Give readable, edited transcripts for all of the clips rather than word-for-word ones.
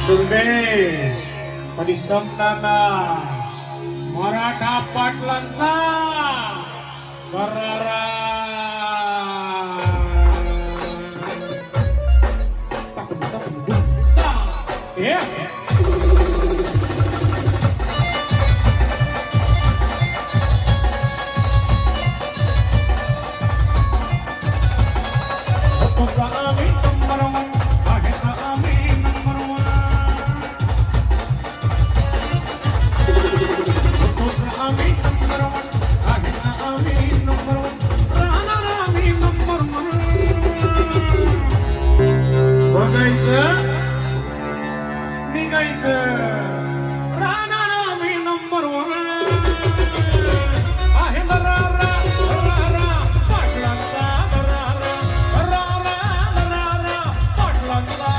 सुनबे कधी संपताना मराठा पाटलांचा करारा निघायचं राहणार आम्ही नंबर वन आहे दरारा पाटलांचा दरारा पाटलांचा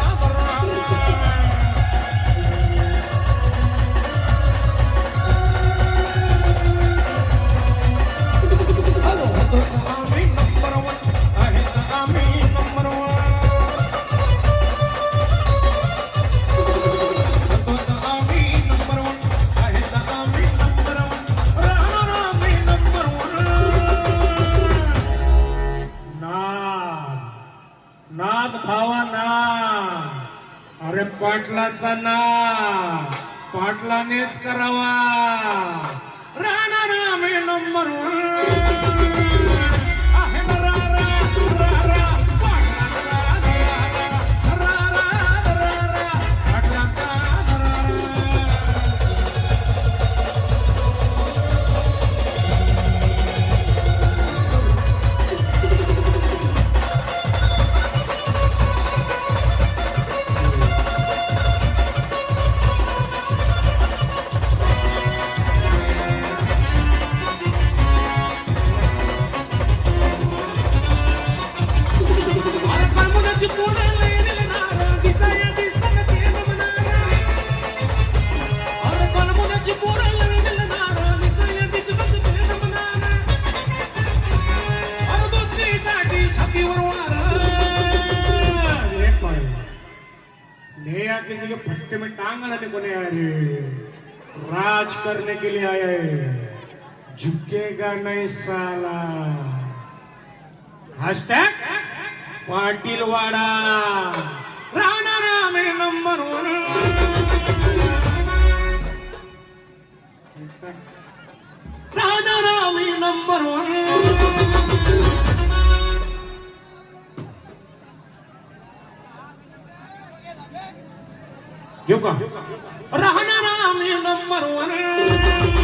आम्ही नंबर वन आहे आम्ही नंबर वन नाद भावा ना अरे पाटलाचा ना पाटलानेच करावा राहणार आम्ही नंबर वन आहे दरारा पाटलाचा दरारा पाटलाचा किसी के फट्टे में टांग अड़ाने को नहीं आए रे राज करने के लिए आए झुकेगा नहीं साला हैशटैग पाटिल वाड़ा राणा रामे नंबर वन राणा रामे नंबर वन राहणार आम्ही नंबर वन